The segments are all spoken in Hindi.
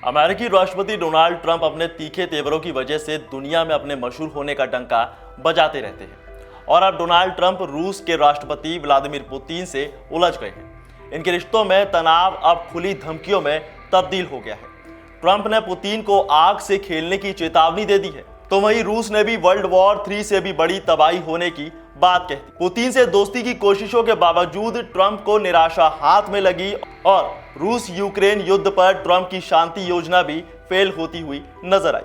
अमेरिकी राष्ट्रपति डोनाल्ड ट्रंप अपने तीखे तेवरों की वजह से दुनिया में अपने मशहूर होने का डंका बजाते रहते हैं और अब डोनाल्ड ट्रंप रूस के राष्ट्रपति व्लादिमीर पुतिन से उलझ गए हैं। इनके रिश्तों में तनाव अब खुली धमकियों में तब्दील हो गया है। ट्रंप ने पुतिन को आग से खेलने की चेतावनी दे दी है, तो वहीं रूस ने भी वर्ल्ड वॉर 3 से भी बड़ी तबाही होने की बात कह दी। पुतिन से दोस्ती की कोशिशों के बावजूद ट्रंप को निराशा हाथ में लगी और रूस यूक्रेन युद्ध पर ट्रंप की शांति योजना भी फेल होती हुई नजर आई।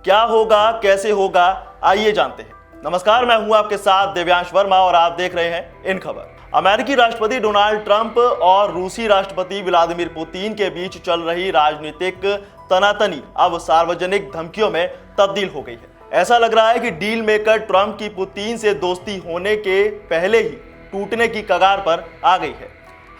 क्या होगा, कैसे होगा, आइए जानते हैं। नमस्कार, मैं हूं आपके साथ दिव्यांश वर्मा और आप देख रहे हैं इन खबर। अमेरिकी राष्ट्रपति डोनाल्ड ट्रंप और रूसी राष्ट्रपति व्लादिमीर पुतिन के बीच चल रही राजनीतिक तनातनी अब सार्वजनिक धमकियों में तब्दील हो गई है। ऐसा लग रहा है कि डील मेकर ट्रंप की पुतिन से दोस्ती होने के पहले ही टूटने की कगार पर आ गई है।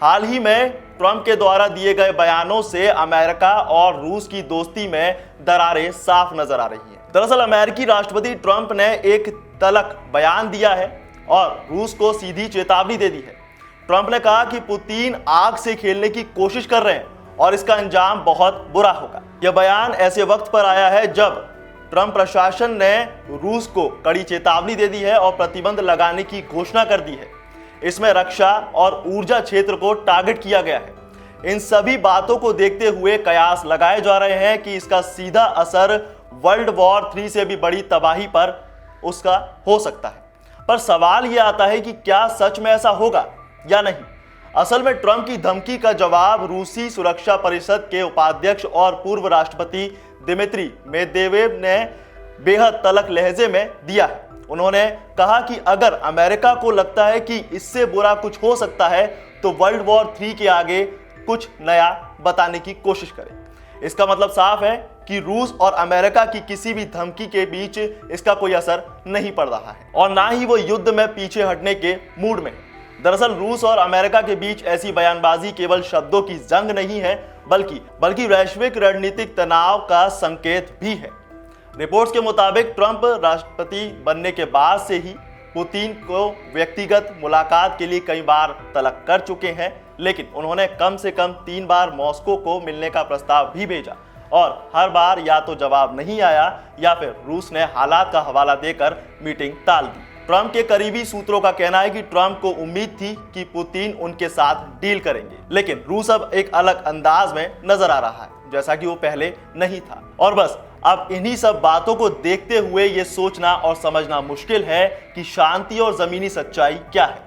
हाल ही में ट्रंप के द्वारा दिए गए बयानों से अमेरिका और रूस की दोस्ती में दरारें साफ नजर आ रही हैं। दरअसल अमेरिकी राष्ट्रपति ट्रंप ने एक तलक बयान दिया है और रूस को सीधी चेतावनी दे दी है। ट्रंप ने कहा कि पुतिन आग से खेलने की कोशिश कर रहे हैं और इसका अंजाम बहुत बुरा होगा। यह बयान ऐसे वक्त पर आया है जब ट्रंप प्रशासन ने रूस को कड़ी चेतावनी दे दी है और प्रतिबंध लगाने की घोषणा कर दी है। इसमें रक्षा और ऊर्जा क्षेत्र को टारगेट किया गया है। इन सभी बातों को देखते हुए कयास लगाए जा रहे हैं कि इसका सीधा असर वर्ल्ड वॉर 3 से भी बड़ी तबाही पर उसका हो सकता है। पर सवाल यह आता है कि क्या सच में ऐसा होगा या नहीं। असल में ट्रंप की धमकी का जवाब रूसी सुरक्षा परिषद के उपाध्यक्ष और पूर्व राष्ट्रपति दिमित्री मेदवेदेव ने बेहद तलख लहजे में दिया है। उन्होंने कहा कि अगर अमेरिका को लगता है कि इससे बुरा कुछ हो सकता है तो वर्ल्ड वॉर 3 के आगे कुछ नया बताने की कोशिश करें। इसका मतलब साफ है कि रूस और अमेरिका की किसी भी धमकी के बीच इसका कोई असर नहीं पड़ रहा है और ना ही वो युद्ध में पीछे हटने के मूड में। दरअसल रूस और अमेरिका के बीच ऐसी बयानबाजी केवल शब्दों की जंग नहीं है बल्कि वैश्विक रणनीतिक तनाव का संकेत भी है। रिपोर्ट्स के मुताबिक ट्रंप राष्ट्रपति बनने के बाद से ही पुतिन को व्यक्तिगत मुलाकात के लिए कई बार तलब कर चुके हैं, लेकिन उन्होंने कम से कम 3 बार मॉस्को को मिलने का प्रस्ताव भी भेजा और हर बार या तो जवाब नहीं आया या फिर रूस ने हालात का हवाला देकर मीटिंग टाल दी। ट्रंप के करीबी सूत्रों का कहना है कि ट्रंप को उम्मीद थी कि पुतिन उनके साथ डील करेंगे, लेकिन रूस अब एक अलग अंदाज में नजर आ रहा है जैसा कि वो पहले नहीं था। और बस अब इन्हीं सब बातों को देखते हुए ये सोचना और समझना मुश्किल है कि शांति और जमीनी सच्चाई क्या है।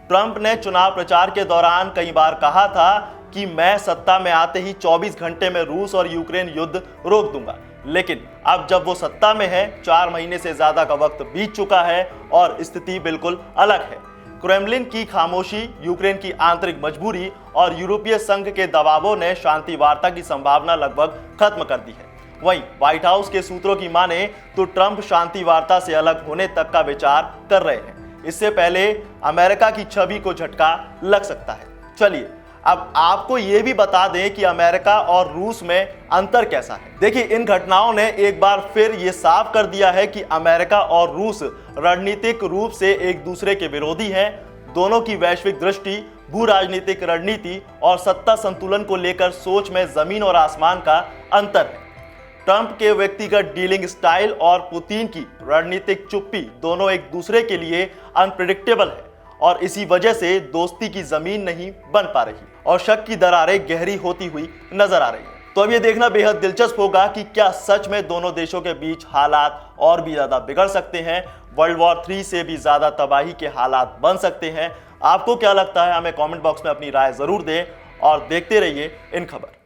ट्रंप ने चुनाव प्रचार के दौरान कई बार कहा था कि मैं सत्ता में आते ही 24 घंटे में रूस और यूक्रेन युद्ध रोक दूंगा, लेकिन अब जब वो सत्ता में है 4 महीने से ज्यादा का वक्त बीत चुका है और स्थिति बिल्कुल अलग है। क्रेमलिन की खामोशी, यूक्रेन की आंतरिक मजबूरी और यूरोपीय संघ के दबावों ने शांति वार्ता की संभावना लगभग खत्म कर दी है। वहीं व्हाइट हाउस के सूत्रों की माने तो ट्रंप शांति वार्ता से अलग होने तक का विचार कर रहे हैं। इससे पहले अमेरिका की छवि को झटका लग सकता है। चलिए अब आपको यह भी बता दें कि अमेरिका और रूस में अंतर कैसा है। देखिए, इन घटनाओं ने एक बार फिर ये साफ कर दिया है कि अमेरिका और रूस रणनीतिक रूप से एक दूसरे के विरोधी हैं। दोनों की वैश्विक दृष्टि, भू राजनीतिक रणनीति और सत्ता संतुलन को लेकर सोच में जमीन और आसमान का अंतर है। ट्रंप के व्यक्तिगत डीलिंग स्टाइल और पुतिन की रणनीतिक चुप्पी दोनों एक दूसरे के लिए अनप्रेडिक्टेबल है और इसी वजह से दोस्ती की जमीन नहीं बन पा रही और शक की दरारें गहरी होती हुई नजर आ रही है। तो अब ये देखना बेहद दिलचस्प होगा कि क्या सच में दोनों देशों के बीच हालात और भी ज्यादा बिगड़ सकते हैं, वर्ल्ड वॉर 3 से भी ज्यादा तबाही के हालात बन सकते हैं। आपको क्या लगता है, हमें कमेंट बॉक्स में अपनी राय जरूर दें और देखते रहिए इन खबर।